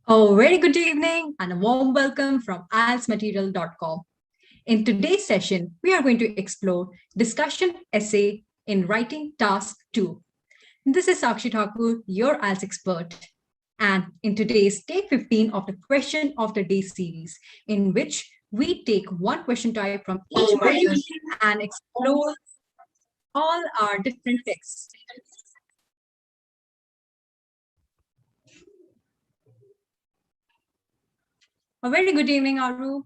A very good evening and a warm welcome from IELTSMaterial.com. In today's session, we are going to explore discussion essay in writing task 2. This is Sakshi Thakur, your IELTS expert. And in today's take 15 of the question of the day series, in which we take one question type from each question and explore all our different texts. A very good evening, Aru.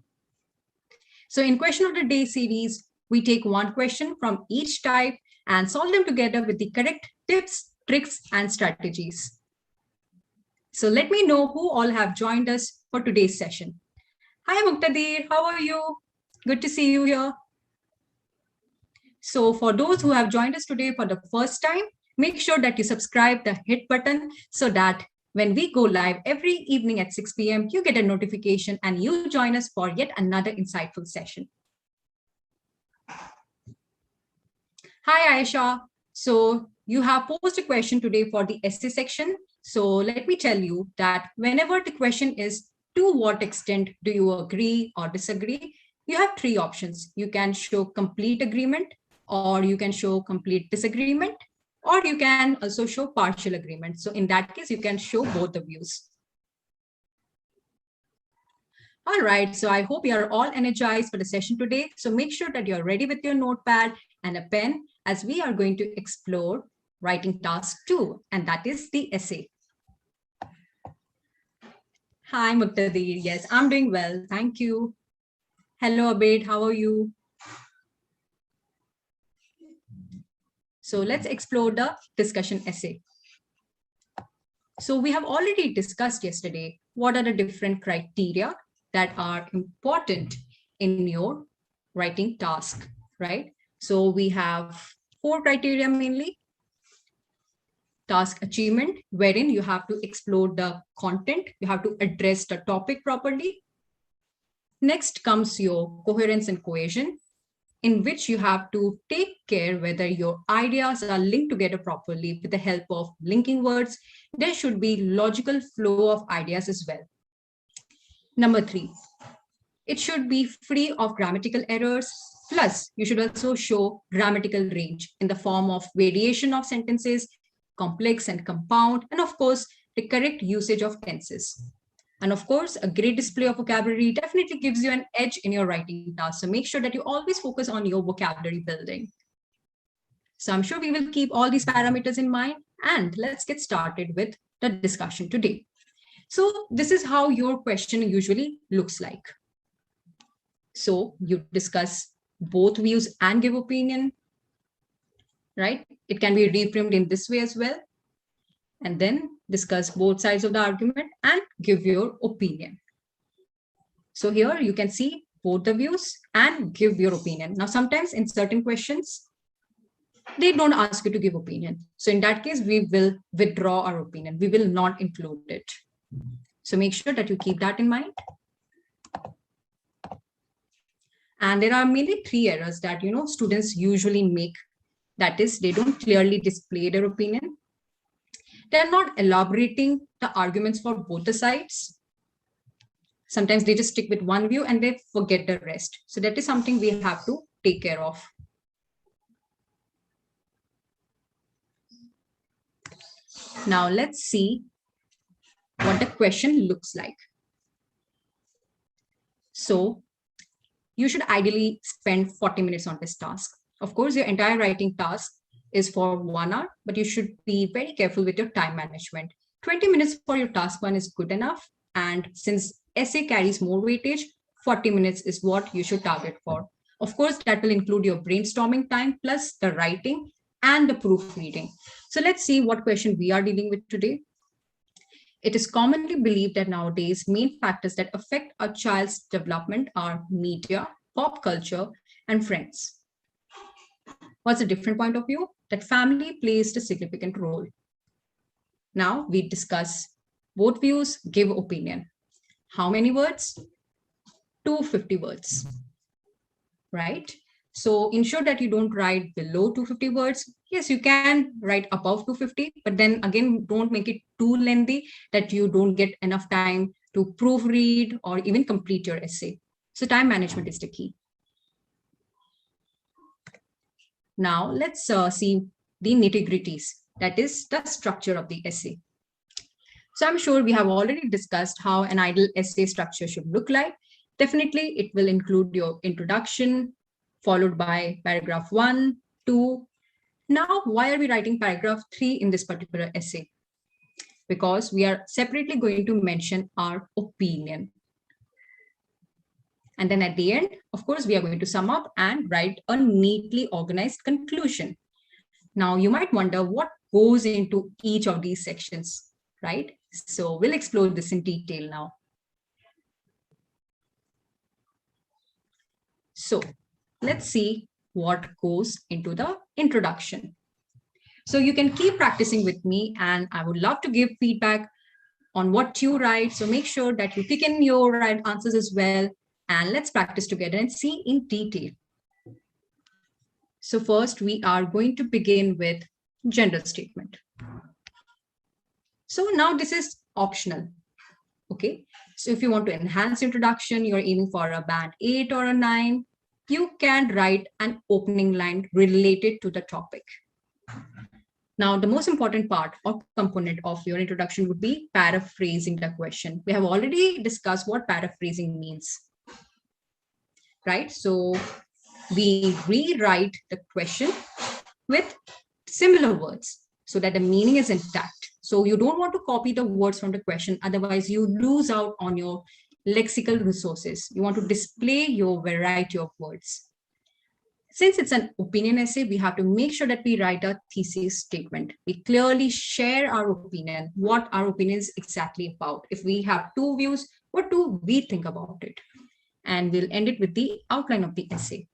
So in question of the day series, we take one question from each type and solve them together with the correct tips, tricks, and strategies. So let me know who all have joined us for today's session. Hi, Muqtadir, how are you? Good to see you here. So for those who have joined us today for the first time, make sure that you subscribe the hit button so that when we go live every evening at 6 p.m., you get a notification and you join us for yet another insightful session. Hi, Aisha. So you have posed a question today for the essay section. So let me tell you that whenever the question is, to what extent do you agree or disagree? You have three options. You can show complete agreement, or you can show complete disagreement, or you can also show partial agreement. So in that case, you can show both the views. All right, so I hope you are all energized for the session today. So make sure that you're ready with your notepad and a pen as we are going to explore writing task 2, and that is the essay. Hi, Muqtadir. Yes, I'm doing well. Thank you. Hello, Abid. How are you? So let's explore the discussion essay. So we have already discussed yesterday what are the different criteria that are important in your writing task, right? So we have 4 criteria mainly. Task achievement, wherein you have to explore the content, you have to address the topic properly. Next comes your coherence and cohesion, in which you have to take care whether your ideas are linked together properly with the help of linking words. There should be logical flow of ideas as well. Number 3, it should be free of grammatical errors. Plus, you should also show grammatical range in the form of variation of sentences, complex and compound, and of course, the correct usage of tenses. And of course, a great display of vocabulary definitely gives you an edge in your writing task. So make sure that you always focus on your vocabulary building. So I'm sure we will keep all these parameters in mind, and let's get started with the discussion today. So this is how your question usually looks like. So you discuss both views and give opinion, right? It can be reframed in this way as well. And then discuss both sides of the argument and give your opinion. So here you can see both the views and give your opinion. Now, sometimes in certain questions, they don't ask you to give opinion. So in that case, we will withdraw our opinion. We will not include it. So make sure that you keep that in mind. And there are mainly 3 errors that, students usually make. That is, they don't clearly display their opinion. They're not elaborating the arguments for both the sides. Sometimes they just stick with one view and they forget the rest. So that is something we have to take care of. Now let's see what the question looks like. So you should ideally spend 40 minutes on this task. Of course, your entire writing task is for 1 hour, but you should be very careful with your time management. 20 minutes for your task 1 is good enough. And since essay carries more weightage, 40 minutes is what you should target for. Of course, that will include your brainstorming time plus the writing and the proofreading. So let's see what question we are dealing with today. It is commonly believed that nowadays main factors that affect a child's development are media, pop culture, and friends. What's a different point of view? That family plays a significant role. Now we discuss both views, give opinion. How many words? 250 words, right? So ensure that you don't write below 250 words. Yes, you can write above 250, but then again, don't make it too lengthy that you don't get enough time to proofread or even complete your essay. So time management is the key. Now let's see the nitty-gritties, that is the structure of the essay. So I'm sure we have already discussed how an ideal essay structure should look like. Definitely, it will include your introduction, followed by paragraph 1, 2. Now, why are we writing paragraph 3 in this particular essay? Because we are separately going to mention our opinion. And then at the end, of course, we are going to sum up and write a neatly organized conclusion. Now, you might wonder what goes into each of these sections, right? So we'll explore this in detail now. So let's see what goes into the introduction. So you can keep practicing with me, and I would love to give feedback on what you write. So make sure that you pick in your right answers as well, and let's practice together and see in detail. So first, we are going to begin with general statement. So now this is optional. Okay, so if you want to enhance introduction, you're aiming for a band 8 or a 9, you can write an opening line related to the topic. Now, the most important part or component of your introduction would be paraphrasing the question. We have already discussed what paraphrasing means, right? So we rewrite the question with similar words so that the meaning is intact. So you don't want to copy the words from the question, otherwise you lose out on your lexical resources. You want to display your variety of words. Since it's an opinion essay, we have to make sure that we write a thesis statement. We clearly share our opinion, what our opinion is exactly about. If we have two views, what do we think about it? And we'll end it with the outline of the essay.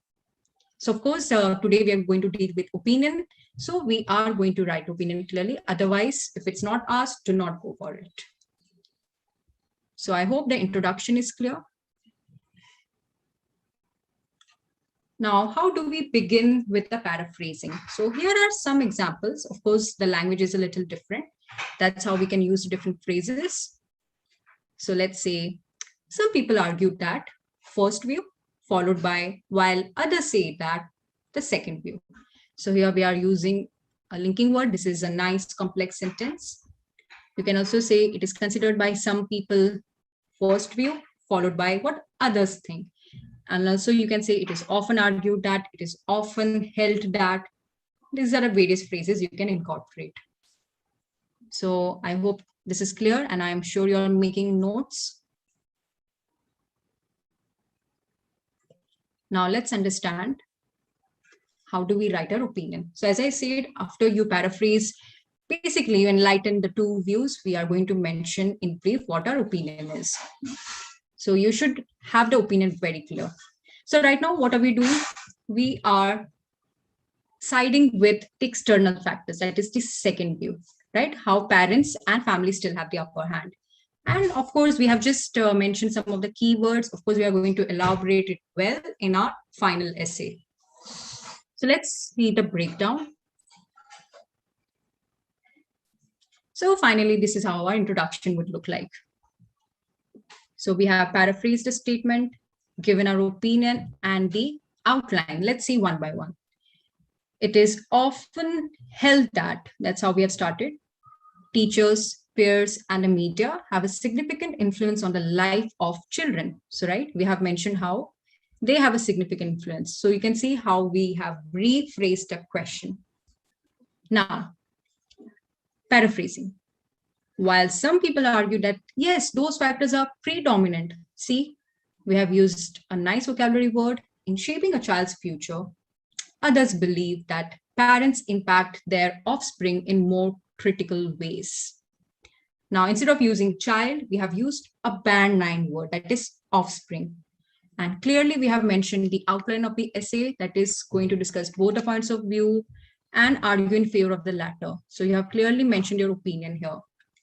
So of course, today we are going to deal with opinion. So we are going to write opinion clearly. Otherwise, if it's not asked, do not go for it. So I hope the introduction is clear. Now, how do we begin with the paraphrasing? So here are some examples. Of course, the language is a little different. That's how we can use different phrases. So let's say some people argue that first view, followed by while others say that the second view. So here we are using a linking word. This is a nice complex sentence. You can also say it is considered by some people first view, followed by what others think. And also you can say it is often argued that, it is often held that. These are the various phrases you can incorporate. So I hope this is clear, and I'm sure you're making notes. Now let's understand how do we write our opinion. So as I said, after you paraphrase, basically you enlighten the two views, we are going to mention in brief what our opinion is. So you should have the opinion very clear. So right now, what are we doing? We are siding with the external factors, that is the second view, right? How parents and families still have the upper hand. And of course, we have just mentioned some of the keywords. Of course, we are going to elaborate it well in our final essay. So let's see the breakdown. So finally, this is how our introduction would look like. So we have paraphrased a statement, given our opinion, and the outline. Let's see one by one. It is often held that, that's how we have started, teachers, peers, and the media have a significant influence on the life of children. So, right, we have mentioned how they have a significant influence. So you can see how we have rephrased the question. Now, paraphrasing. While some people argue that, yes, those factors are predominant. See, we have used a nice vocabulary word in shaping a child's future. Others believe that parents impact their offspring in more critical ways. Now, instead of using child, we have used a band 9 word, that is offspring. And clearly, we have mentioned the outline of the essay that is going to discuss both the points of view and argue in favor of the latter. So you have clearly mentioned your opinion here,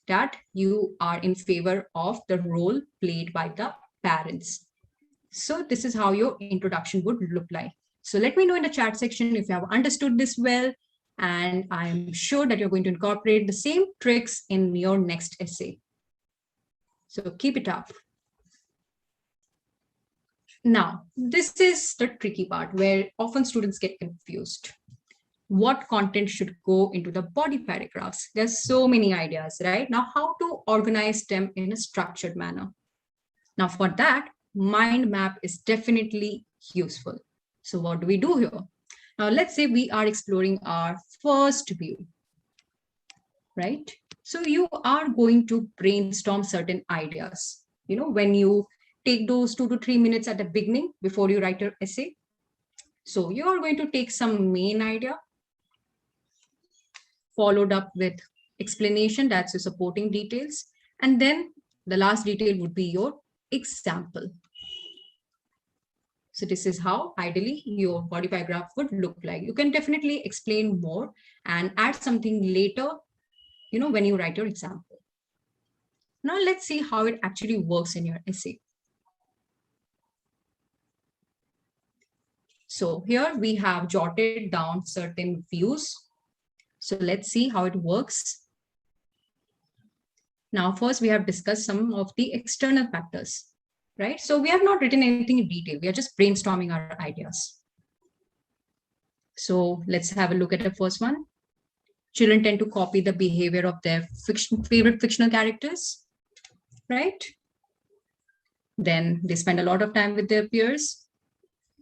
that you are in favor of the role played by the parents. So this is how your introduction would look like. So let me know in the chat section if you have understood this well, and I'm sure that you're going to incorporate the same tricks in your next essay. So keep it up. Now, this is the tricky part where often students get confused. What content should go into the body paragraphs? There's so many ideas, right? Now, how to organize them in a structured manner? Now, for that, mind map is definitely useful. So what do we do here? Now, let's say we are exploring our first view, right? So you are going to brainstorm certain ideas. You know, when you take those 2 to 3 minutes at the beginning before you write your essay. So you are going to take some main idea, followed up with explanation, that's your supporting details. And then the last detail would be your example. So this is how ideally your body paragraph would look like. You can definitely explain more and add something later, you know, when you write your example. Now let's see how it actually works in your essay. So here we have jotted down certain views. So let's see how it works. Now, first we have discussed some of the external factors, right? So we have not written anything in detail. We are just brainstorming our ideas. So let's have a look at the first one. Children tend to copy the behavior of their favorite fictional characters, right? Then they spend a lot of time with their peers.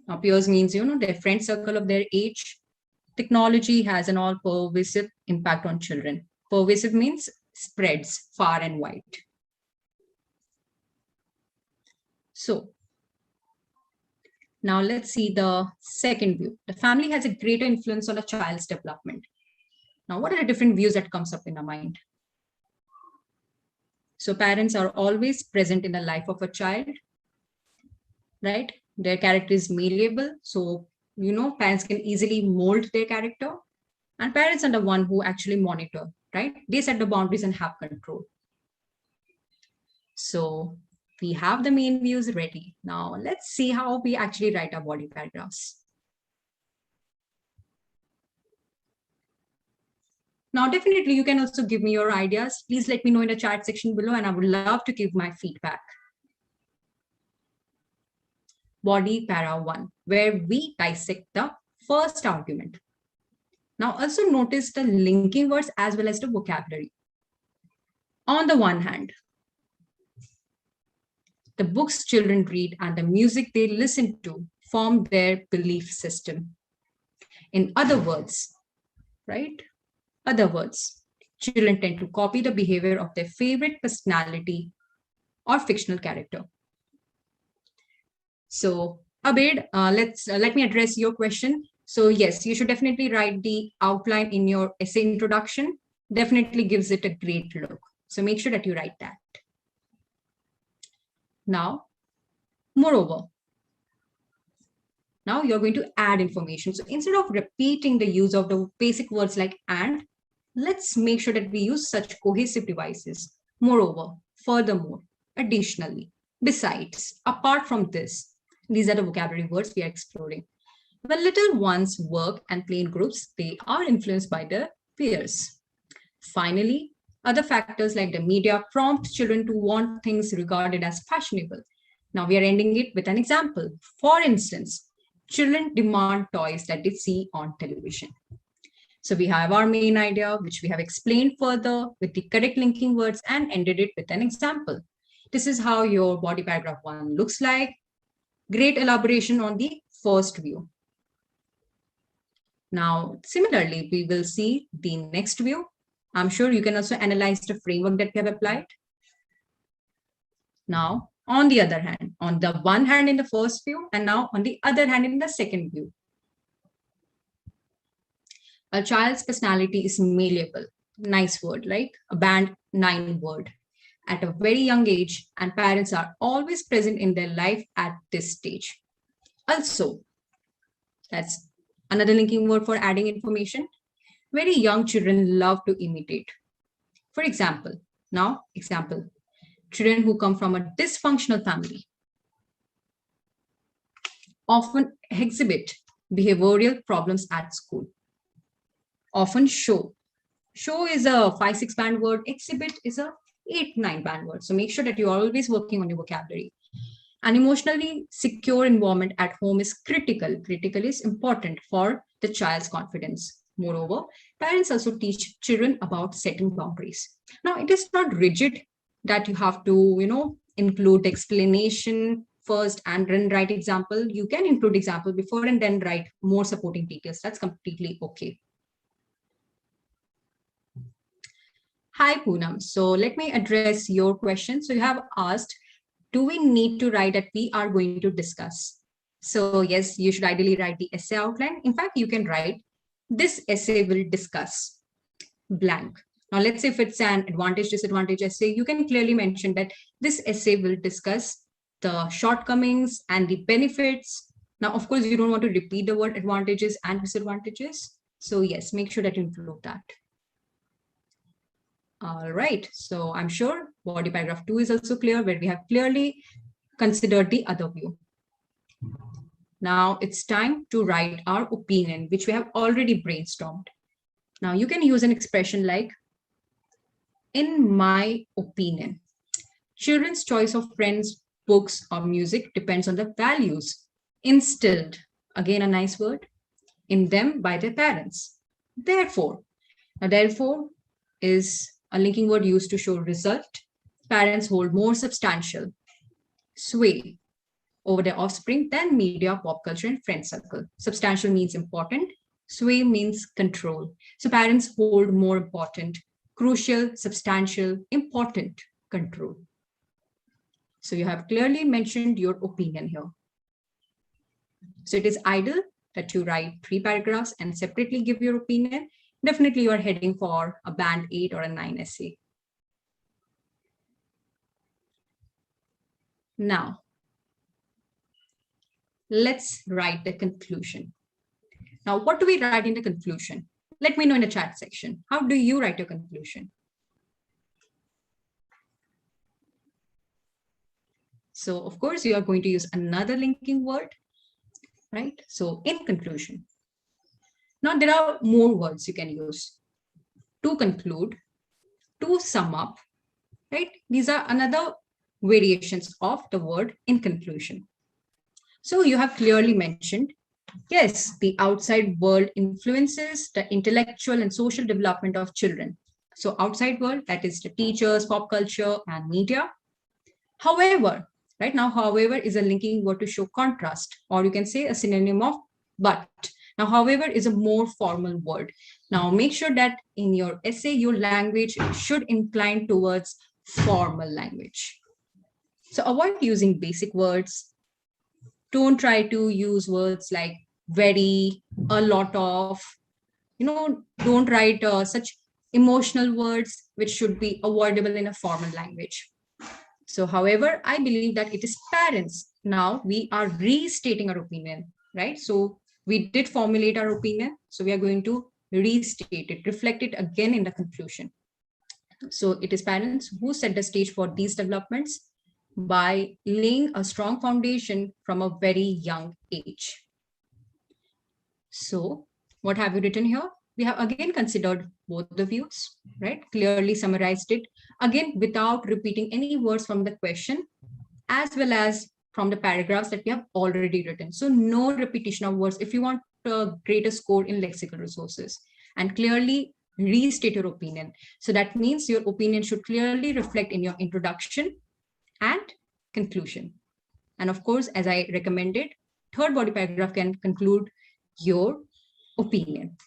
Now, peers means, you know, their friend circle of their age. Technology has an all-pervasive impact on children. Pervasive means spreads far and wide. So now let's see the second view. The family has a greater influence on a child's development. Now, what are the different views that comes up in our mind? So parents are always present in the life of a child, right? Their character is malleable. So, you know, parents can easily mold their character, and parents are the one who actually monitor, right? They set the boundaries and have control. So we have the main views ready. Now let's see how we actually write our body paragraphs. Now, definitely you can also give me your ideas. Please let me know in the chat section below, and I would love to give my feedback. Body para 1, where we dissect the first argument. Now also notice the linking words as well as the vocabulary. On the one hand, the books children read and the music they listen to form their belief system. In other words, right? Other words, children tend to copy the behavior of their favorite personality or fictional character. So, Abid, let me address your question. So yes, you should definitely write the outline in your essay introduction. Definitely gives it a great look. So make sure that you write that. Now, moreover, now you're going to add information. So instead of repeating the use of the basic words like and, let's make sure that we use such cohesive devices. Moreover, furthermore, additionally, besides, apart from this, these are the vocabulary words we are exploring. When little ones work and play in groups, they are influenced by their peers. Finally, other factors like the media prompt children to want things regarded as fashionable. Now we are ending it with an example. For instance, children demand toys that they see on television. So we have our main idea, which we have explained further with the correct linking words and ended it with an example. This is how your body paragraph 1 looks like. Great elaboration on the first view. Now, similarly, we will see the next view. I'm sure you can also analyze the framework that we have applied. Now, on the other hand, on the one hand in the first view, and now on the other hand in the second view. A child's personality is malleable. Nice word, right? A band 9 word. At a very young age, and parents are always present in their life at this stage. Also, that's another linking word for adding information. Very young children love to imitate. For example, children who come from a dysfunctional family often exhibit behavioral problems at school. Often show. Show is a 5-6 band word. Exhibit is a 8-9 band word. So make sure that you're always working on your vocabulary. An emotionally secure environment at home is critical. Critical is important for the child's confidence. Moreover, parents also teach children about setting boundaries. Now, it is not rigid that you have to, include explanation first and then write example. You can include example before and then write more supporting details. That's completely okay. Hi, Poonam. So let me address your question. So you have asked, do we need to write that we are going to discuss? So yes, you should ideally write the essay outline. In fact, you can write, this essay will discuss blank. Now, let's say if it's an advantage, disadvantage essay, you can clearly mention that this essay will discuss the shortcomings and the benefits. Now, of course, you don't want to repeat the word advantages and disadvantages. So yes, make sure that you include that. All right, so I'm sure body paragraph 2 is also clear, where we have clearly considered the other view. Now it's time to write our opinion, which we have already brainstormed. Now you can use an expression like, in my opinion. Children's choice of friends, books, or music depends on the values instilled, again a nice word, in them by their parents. Therefore, now therefore is a linking word used to show result. Parents hold more substantial sway over their offspring than media, pop culture, and friend circle. Substantial means important. Sway means control. So parents hold more important, crucial, substantial, important control. So you have clearly mentioned your opinion here. So it is ideal that you write 3 paragraphs and separately give your opinion. Definitely you are heading for a band 8 or a 9 essay. Now, let's write the conclusion. Now, what do we write in the conclusion? Let me know in the chat section. How do you write your conclusion? So, of course, you are going to use another linking word, right? So, in conclusion. Now, there are more words you can use. To conclude, to sum up, right? These are another variations of the word in conclusion. So you have clearly mentioned, yes, the outside world influences the intellectual and social development of children. So outside world, that is the teachers, pop culture, and media. However, right now, however is a linking word to show contrast, or you can say a synonym of but. Now, however is a more formal word. Now, make sure that in your essay, your language should incline towards formal language. So avoid using basic words. Don't try to use words like very, a lot of, don't write such emotional words, which should be avoidable in a formal language. So, however, I believe that it is parents. Now we are restating our opinion, right? So we did formulate our opinion. So we are going to restate it, reflect it again in the conclusion. So it is parents who set the stage for these developments by laying a strong foundation from a very young age. So what have you written here? We have again considered both the views, right? Clearly summarized it, again, without repeating any words from the question, as well as from the paragraphs that we have already written. So no repetition of words if you want a greater score in lexical resources, and clearly restate your opinion. So that means your opinion should clearly reflect in your introduction and conclusion. And of course, as I recommended, third body paragraph can conclude your opinion.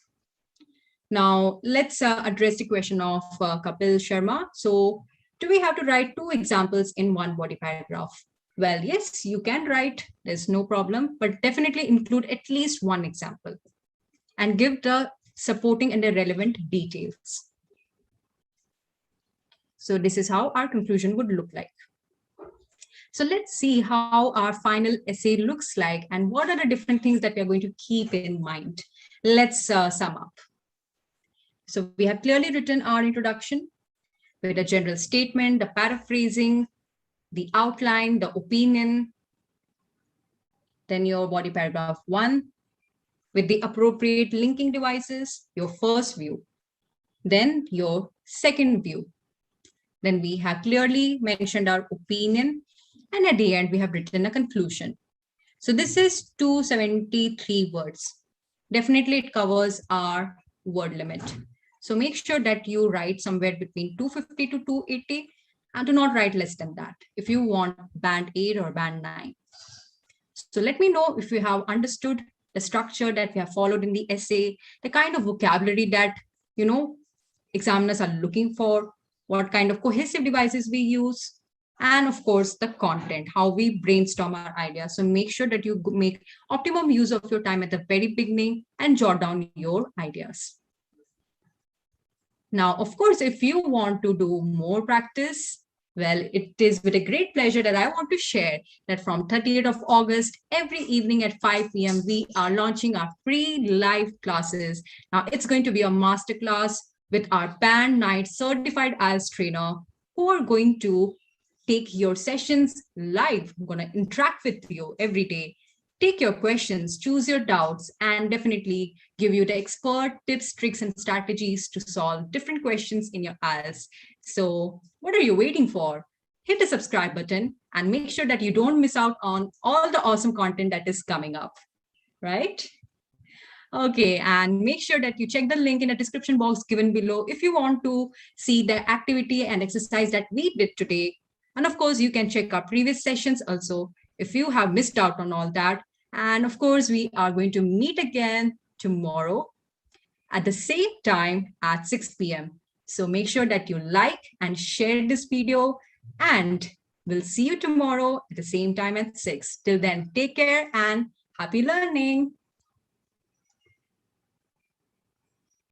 Now, let's address the question of Kapil Sharma. So do we have to write 2 examples in one body paragraph? Well, yes, you can write, there's no problem, but definitely include at least 1 example and give the supporting and the relevant details. So this is how our conclusion would look like. So let's see how our final essay looks like and what are the different things that we are going to keep in mind. Let's sum up. So we have clearly written our introduction with a general statement, the paraphrasing, the outline, the opinion, then your body paragraph 1, with the appropriate linking devices, your first view, then your second view. Then we have clearly mentioned our opinion, and at the end, we have written a conclusion. So this is 273 words. Definitely it covers our word limit. So make sure that you write somewhere between 250 to 280 and do not write less than that if you want band 8 or band 9. So let me know if you have understood the structure that we have followed in the essay, the kind of vocabulary that, examiners are looking for, what kind of cohesive devices we use, and of course, the content, how we brainstorm our ideas. So make sure that you make optimum use of your time at the very beginning and jot down your ideas. Now, of course, if you want to do more practice, well, it is with a great pleasure that I want to share that from 30th of August, every evening at 5 p.m., we are launching our free live classes. Now, it's going to be a masterclass with our Band 9 certified IELTS trainer who are going to take your sessions live. I'm going to interact with you every day, take your questions, choose your doubts, and definitely give you the expert tips, tricks, and strategies to solve different questions in your IELTS. So what are you waiting for? Hit the subscribe button and make sure that you don't miss out on all the awesome content that is coming up, right? Okay, and make sure that you check the link in the description box given below if you want to see the activity and exercise that we did today. And of course, you can check our previous sessions also if you have missed out on all that. And of course, we are going to meet again tomorrow at the same time at 6 p.m. So make sure that you like and share this video, and we'll see you tomorrow at the same time at 6. Till then, take care and happy learning.